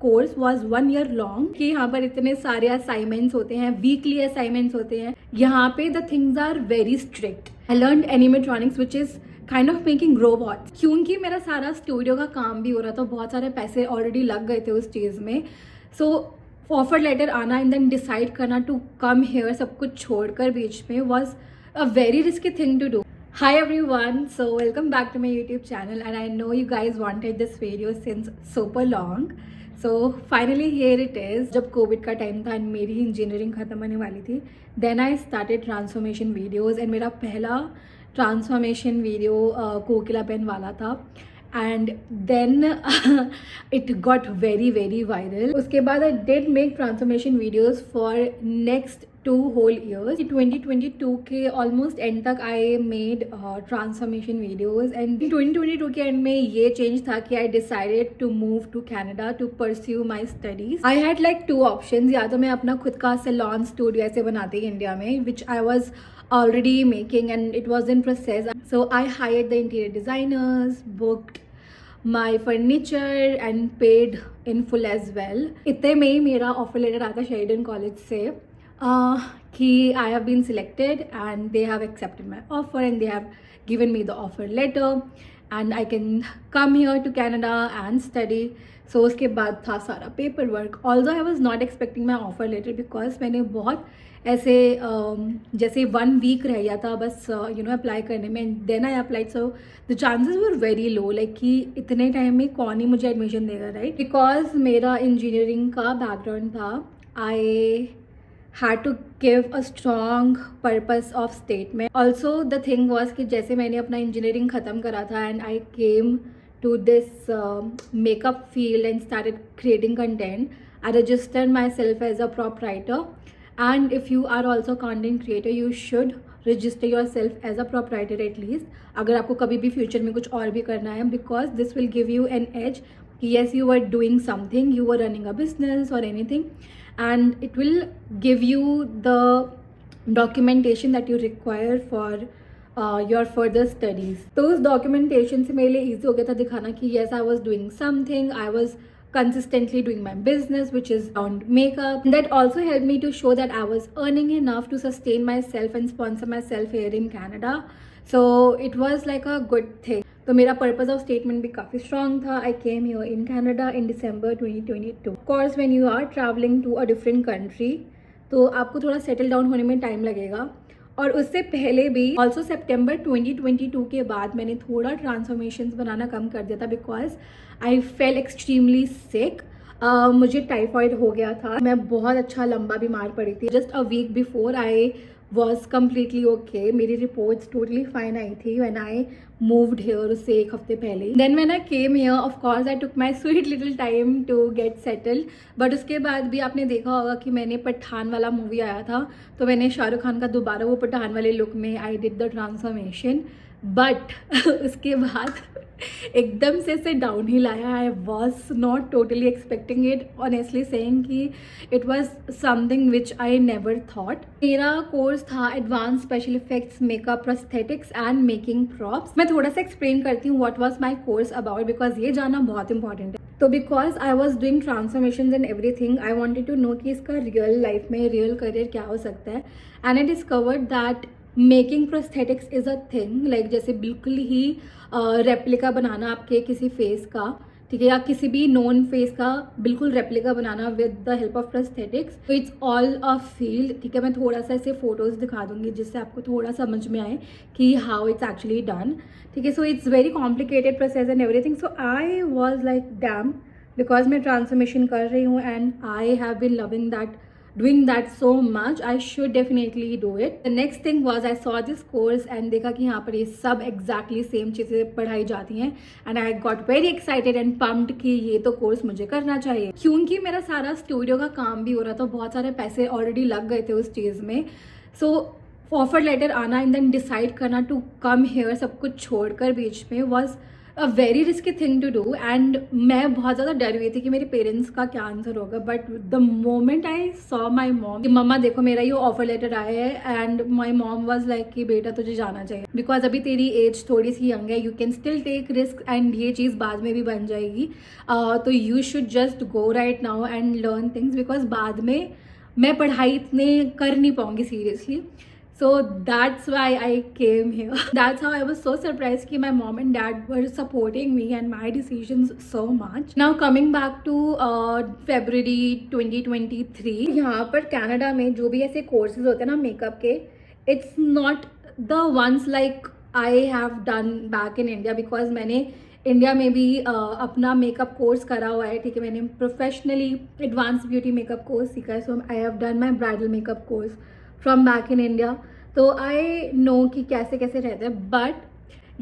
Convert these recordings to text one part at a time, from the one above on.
Course was 1 year long कि यहाँ पर इतने सारे असाइनमेंट्स होते हैं, वीकली असाइनमेंट्स होते हैं. यहाँ पे the things are very strict. I learn animatronics which is kind of making robots. क्योंकि मेरा सारा स्टूडियो का काम भी हो रहा था, बहुत सारे पैसे ऑलरेडी लग गए थे उस चीज़ में. सो ऑफर लेटर आना एंड देन डिसाइड करना टू कम हेयर, सब कुछ छोड़कर बीच में, was a very risky thing to do. Hi everyone, so welcome back to my YouTube channel and I know you guys wanted this video since super long. So finally here it is. जब Covid का time था and मेरी engineering ख़त्म होने वाली थी, then I started transformation videos and मेरा पहला ट्रांसफॉर्मेशन वीडियो कोकिला पेन वाला था. And then it got very viral. उसके बाद I did make transformation videos for next 2 whole years. 2022 के ऑलमोस्ट एंड तक I made transformation videos and 2022 के end में ये चेंज था कि I decided to move to Canada to pursue my studies. I had like 2 options. या तो मैं अपना खुद का सैलून स्टूडियो ऐसे बनाती इंडिया में, which I was already making and it was in process. So I hired the interior designers, booked my furniture and paid in full as well. इतने में ही मेरा ऑफर लेटर आता शेरिडन कॉलेज से कि I have been selected and they have accepted my offer and they have given me the offer letter and I can come here to Canada and study. So उसके बाद था सारा paper work. Although I was not expecting my offer letter because मैंने बहुत ऐसे जैसे 1 week रह गया था बस अप्लाई करने में. Then I applied. So the chances were very low, like कि इतने टाइम में कौन ही मुझे एडमिशन देगा, राइट? बिकॉज मेरा इंजीनियरिंग का बैकग्राउंड था. I had to give a strong purpose of statement. Also the thing was कि जैसे मैंने अपना इंजीनियरिंग ख़त्म करा था and I came to this makeup field and started creating content. I registered myself as a prop writer and if you are also content creator you should register yourself as a prop writer at least, अगर आपको कभी भी future में कुछ और भी करना है, because this will give you an edge कि yes you were doing something, you were running a business or anything and it will give you the documentation that you require for your further studies. तो उस documentation से मेरे लिए easy हो गया था दिखाना कि yes I was doing something, I was consistently doing my business which is around makeup. That also helped me to show that I was earning enough to sustain myself and sponsor myself here in Canada. So it was like a good thing. तो मेरा purpose of statement भी काफ़ी strong था. I came here in Canada in December 2022. Of course when you are travelling to a different country तो आपको थोड़ा settle down होने में टाइम लगेगा. और उससे पहले भी ऑल्सो September 2022 के बाद मैंने थोड़ा ट्रांसफॉर्मेशंस बनाना कम कर दिया था बिकॉज आई फेल एक्सट्रीमली सिक. मुझे टाइफॉइड हो गया था. मैं बहुत अच्छा लंबा बीमार पड़ी थी. Just a week before I was completely okay. मेरी रिपोर्ट्स टोटली फाइन आई थी व्हेन आई मूव्ड हेयर, उससे 1 हफ्ते पहले. Then when I came here of course I took my sweet little time to get settled. But उसके बाद भी आपने देखा होगा कि मैंने पठान वाला मूवी आया था तो मैंने शाहरुख खान का दोबारा वो पठान वाले लुक में I did the transformation. But उसके बाद एकदम से डाउन हिल आया. I was not totally expecting it, honestly saying कि it was something which I never thought. मेरा कोर्स था advance special effects, makeup, prosthetics and making props. मैं थोड़ा सा एक्सप्लेन करती हूँ what was my course about because ये जानना बहुत इंपॉर्टेंट है. तो because I was doing transformation and everything I wanted to know कि इसका रियल लाइफ में रियल करियर क्या हो सकता है. And I discovered that making prosthetics is a thing, like जैसे बिल्कुल ही रेप्लिका बनाना आपके किसी फेस का, ठीक है, या किसी भी नॉन फेस का बिल्कुल replica banana with the help of prosthetics. तो इट्स ऑल अ फील्ड, ठीक है. मैं थोड़ा सा ऐसे फोटोज़ दिखा दूंगी जिससे आपको थोड़ा समझ में आए कि हाउ इट्स एक्चुअली डन, ठीक है. So it's very complicated process and everything. So I was like damn because मैं ट्रांसफॉर्मेशन कर रही हूँ and I have been loving that, doing that so much, I should definitely do it. The next thing was I saw this course and देखा कि यहाँ पर ये सब exactly same चीज़ें पढ़ाई जाती हैं and I got very excited and pumped कि ये तो कोर्स मुझे करना चाहिए. क्योंकि मेरा सारा स्टूडियो का काम भी हो रहा था, बहुत सारे पैसे ऑलरेडी लग गए थे उस चीज़ में. सो ऑफर लेटर आना एंड देन डिसाइड करना टू कम हेयर, सब कुछ छोड़कर बीच में, was a very risky thing to do and मैं बहुत ज़्यादा डर गई थी कि मेरे पेरेंट्स का क्या आंसर होगा. But the moment I saw my mom कि मम्मा देखो मेरा ये ऑफर लेटर आया है, and my mom was like कि बेटा तुझे जाना चाहिए बिकॉज अभी तेरी एज थोड़ी सी यंग है, you can still take risk and ये चीज़ बाद में भी बन जाएगी. तो you should just go right now and learn things because बाद में मैं पढ़ाई इतने कर नहीं पाऊंगी seriously. So that's why I came here. That's how I was so surprised कि my mom and dad were supporting me and my decisions so much. Now coming back to February 2023. यहाँ पर कनाडा में जो भी ऐसे courses होते हैं ना मेकअप के, it's not the ones like I have done back in India because मैंने इंडिया में भी अपना मेकअप कोर्स करा हुआ है. ठीक है, मैंने professionally advance beauty makeup course सीखा है. So I have done my bridal makeup course from back in India. तो आई नो कि कैसे कैसे रहते हैं. बट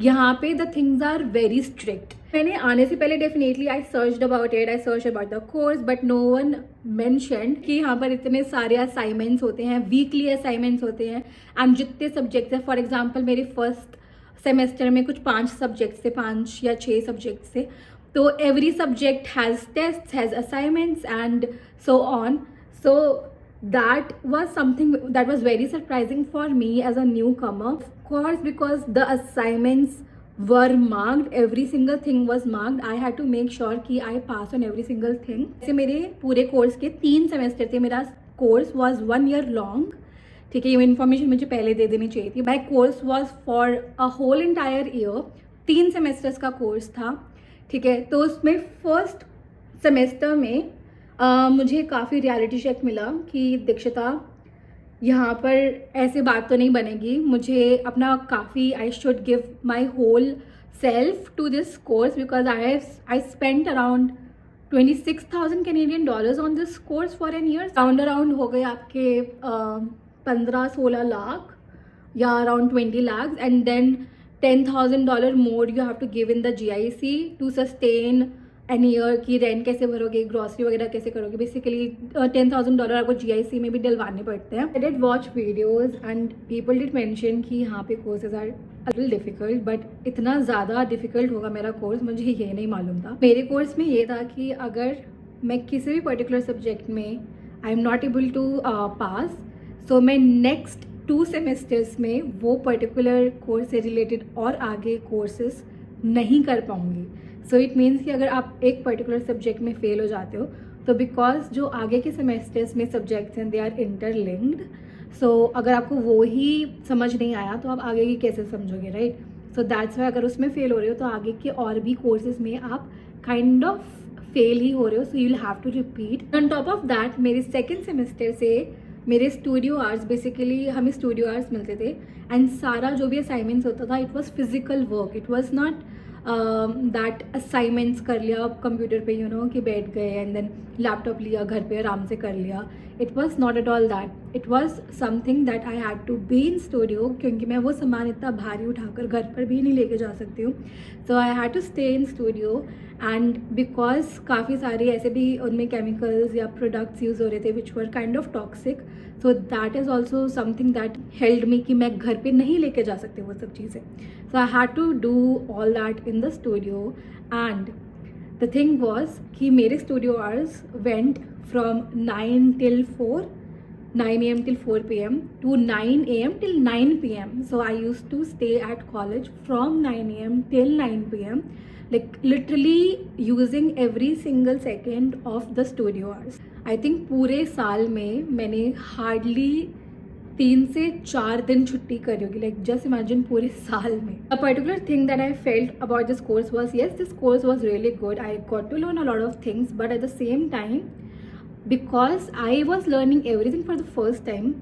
यहाँ पे the things are very strict. मैंने आने से पहले definitely I searched about it, I search about the course, but no one mentioned कि यहाँ पर इतने सारे असाइनमेंट्स होते हैं, वीकली असाइनमेंट्स होते हैं. एंड जितने सब्जेक्ट्स हैं, फॉर एग्जाम्पल मेरे फर्स्ट सेमेस्टर में कुछ 5 सब्जेक्ट्स थे, 5 या 6 सब्जेक्ट्स थे. तो every subject has test, has assignments and so on. So that was something that was very surprising for me as a newcomer, of course, because the assignments were marked, every single thing was marked. I had to make sure कि I pass on every single thing. ऐसे मेरे पूरे course के 3 semester थे. मेरा course was 1 year long. ठीक है, ये इन्फॉर्मेशन मुझे पहले दे देनी चाहिए थी. My course was for a whole entire year. 3 semesters का कोर्स था. ठीक है, तो उसमें फर्स्ट सेमेस्टर में मुझे काफ़ी रियलिटी चेक मिला कि दीक्षिता यहाँ पर ऐसे बात तो नहीं बनेगी. मुझे अपना काफ़ी I should give my whole self to this course because I spent around 26,000 Canadian dollars on this course for an year. Around हो गए आपके 15-16 लाख या around 20 lakhs, and then $10,000 more you have to give in the GIC to sustain an year. की rent कैसे भरोगे, grocery वगैरह कैसे करोगे. बेसिकली $10,000 आपको GIC में भी डलवाने पड़ते हैं. I did watch videos and people did mention कि यहाँ पे courses are a little difficult, but इतना ज़्यादा डिफिकल्ट होगा मेरा कोर्स मुझे ये नहीं मालूम था. मेरे कोर्स में ये था कि अगर मैं किसी भी पर्टिकुलर सब्जेक्ट में I am not able to pass, so मैं नेक्स्ट 2 सेमेस्टर्स में वो पर्टिकुलर कोर्स से रिलेटेड और आगे कोर्सेज नहीं कर पाऊँगी. सो इट मीन्स कि अगर आप एक पर्टिकुलर सब्जेक्ट में फेल हो जाते हो तो बिकॉज जो आगे के सेमेस्टर्स में सब्जेक्ट्स हैं दे आर इंटरलिंक्ड. सो अगर आपको वो ही समझ नहीं आया तो आप आगे की कैसे समझोगे, राइट. सो दैट्स वाई अगर उसमें फेल हो रहे हो तो आगे के और भी कोर्सेज में आप काइंड ऑफ फेल ही हो रहे हो. So you will have to repeat. On top of that मेरे सेकेंड सेमेस्टर से मेरे स्टूडियो आवर्स, बेसिकली हमें स्टूडियो आवर्स मिलते थे एंड सारा जो भी असाइनमेंट्स होता था it was physical work. It was not that assignments कर लिया कंप्यूटर पे यू नो कि बैठ गए एंड देन लैपटॉप लिया घर पे आराम से कर लिया. It was not at all that. It was something that I had to be in studio क्योंकि मैं वो सामान इतना भारी उठाकर घर पर भी नहीं लेके जा सकती हूँ. So I had to stay in studio and because काफ़ी सारे ऐसे भी उनमें केमिकल्स या प्रोडक्ट्स यूज़ हो रहे थे which were kind of toxic. So that is also something that helped me कि मैं घर पे नहीं लेके जा सकती वो सब चीज़ें. So I had to do all that in the studio. And the thing was कि मेरे studio hours went from 9 till 4, 9 AM till 4 PM to 9 AM till 9 PM. So I used to stay at college from 9 AM till 9 PM, like literally using every single second of the studio hours. I think पूरे साल में मैंने hardly 3 से 4 दिन छुट्टी करी होगी. Like just imagine पूरे साल में. A particular thing that I felt about this course was yes this course was really good. I got to learn a lot of things but at the same time because I was learning everything for the first time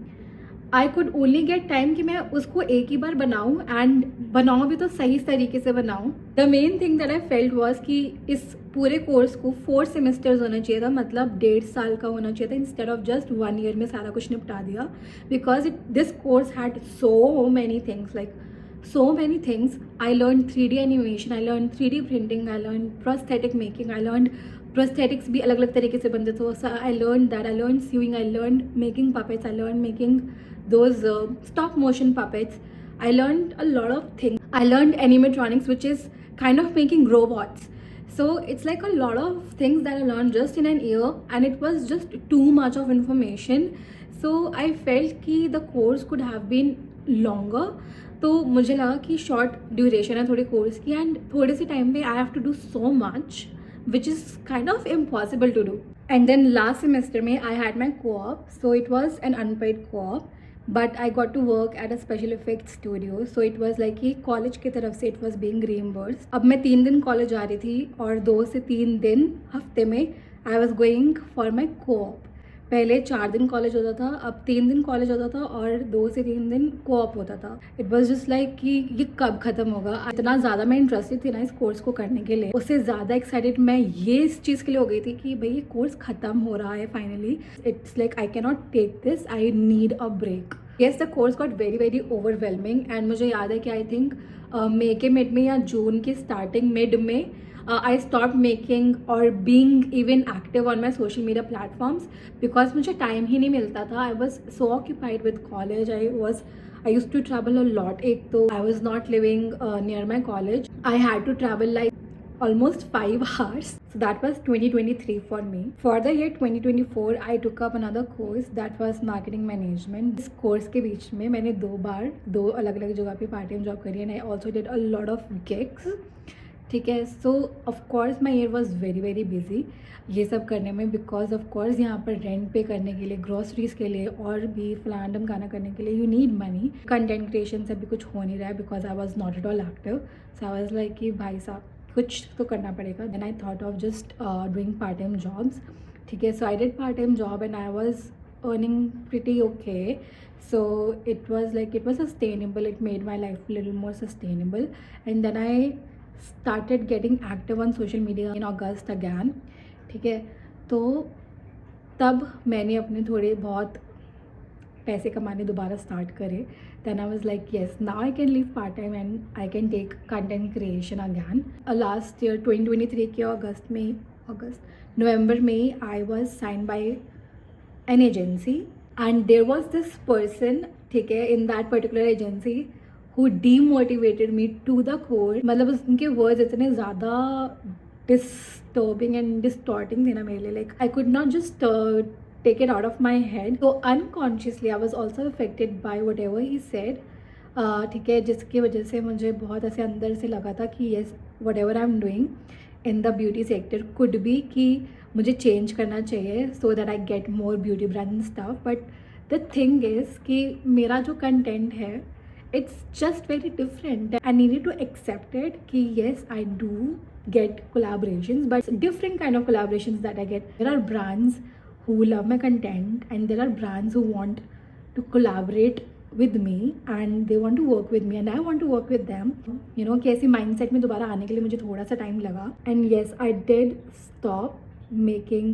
I could only get time कि मैं उसको एक ही बार बनाऊँ and बनाऊँ भी तो सही तरीके से बनाऊँ. The main thing that I felt was कि इस पूरे कोर्स को 4 सेमेस्टर्स होना चाहिए था, मतलब 1.5 साल का होना चाहिए था इंस्टेड ऑफ जस्ट 1 year में सारा कुछ निपटा दिया. Because this course had so many things, like so many things. I learned 3D animation, I learned 3D printing, I learned prosthetic making, I learned prosthetics भी अलग अलग तरीके से बनते थे. So I learned that, I learned sewing, I learned making puppets, I learned making those stop motion puppets. I learned a lot of things. I learned animatronics, which is kind of making robots. So it's like a lot of things that I learned just in an year, and it was just too much of information. So I felt कि the course could have been longer. तो मुझे लगा कि short duration है थोड़ी course की, and थोड़े से टाइम पे I have to do so much which is kind of impossible to do. And then last semester में I had my co-op, so it was an unpaid co-op, but I got to work at a special effects studio, so it was like कि college की तरफ से it was being reimbursed. अब मैं 3 दिन college जा रही थी और 2 से 3 दिन हफ्ते में I was going for my co-op. पहले 4 दिन कॉलेज होता था, अब 3 दिन कॉलेज होता था और 2 से 3 दिन कोऑप होता था. इट वॉज जस्ट लाइक कि ये कब ख़त्म होगा. इतना ज़्यादा मैं इंटरेस्टेड थी ना इस कोर्स को करने के लिए, उससे ज़्यादा एक्साइटेड मैं ये इस चीज़ के लिए हो गई थी कि भाई ये कोर्स ख़त्म हो रहा है finally. It's like I can not take this, I need a break. Yes, the course got very very overwhelming, and मुझे याद है कि आई थिंक मई के मिड में या जून की स्टार्टिंग मिड में I stopped making or being even active on my social media platforms because मुझे टाइम ही नहीं मिलता था. I was so occupied with college. I used to travel a lot. एक तो I was not living near my college. I had to travel like almost 5 hours. So that was 2023 for me. For the year 2024, I took up another course that was marketing management. This course के बीच में मैंने 2 अलग अलग जगह पे part time job करी, and I also did a lot of gigs. ठीक है. So of course my year was very very busy ये सब करने में, बिकॉज ऑफकोर्स यहाँ पर रेंट पे करने के लिए, ग्रॉसरीज के लिए और भी फलांडम खाना करने के लिए you need money. Content creation से भी कुछ हो नहीं रहा है because I was not at all active. So I was like कि भाई साहब कुछ तो करना पड़ेगा. Then I thought of just doing part time jobs. ठीक है. So I did part time job and I was earning pretty okay. So it was sustainable. It made my life a little more sustainable. And then I started getting active on social media in August again. ठीक है. तो तब मैंने अपने थोड़े बहुत पैसे कमाने दोबारा स्टार्ट करे. Then I was like, yes, now I can leave part time and I can take content creation again. Last year 2023 के November में I was signed by an agency, and there was this person, ठीक है, in that particular agency who demotivated me to the core. मतलब उनके words इतने ज़्यादा disturbing and distorting थे ना मेरे लिए. Like I could not just take it out of my head. So unconsciously I was also affected by whatever he said. ठीक है. जिसकी वजह से मुझे बहुत ऐसे अंदर से लगा था कि yes, whatever I'm doing in the beauty sector could be कि मुझे चेंज करना चाहिए so that I get more beauty brand and stuff. But the thing is कि मेरा जो content है it's just very different. I needed to accept it कि yes, I do get collaborations, but different kind of collaborations that I get. There are brands who love my content and there are brands who want to collaborate with me and they want to work with me and I want to work with them. You know, कि ऐसी mindset में दोबारा आने के लिए मुझे थोड़ा सा time लगा. And yes, I did stop making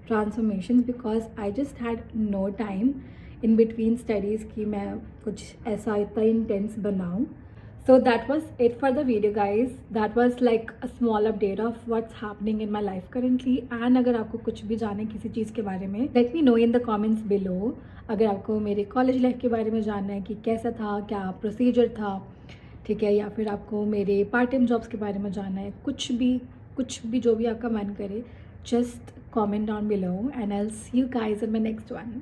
transformations because I just had no time in between studies कि मैं कुछ ऐसा इतना intense बनाऊँ. So that was it for the video guys. That was like a small update of what's happening in my life currently. And अगर आपको कुछ भी जाने किसी चीज़ के बारे में, let me know in the comments below. अगर आपको मेरे कॉलेज लाइफ के बारे में जानना है कि कैसा था, क्या प्रोसीजर था, ठीक है, या फिर आपको मेरे पार्ट टाइम जॉब्स के बारे में जानना है, कुछ भी जो भी आपका मन करे, just comment down below and I'll see you guys in my next one.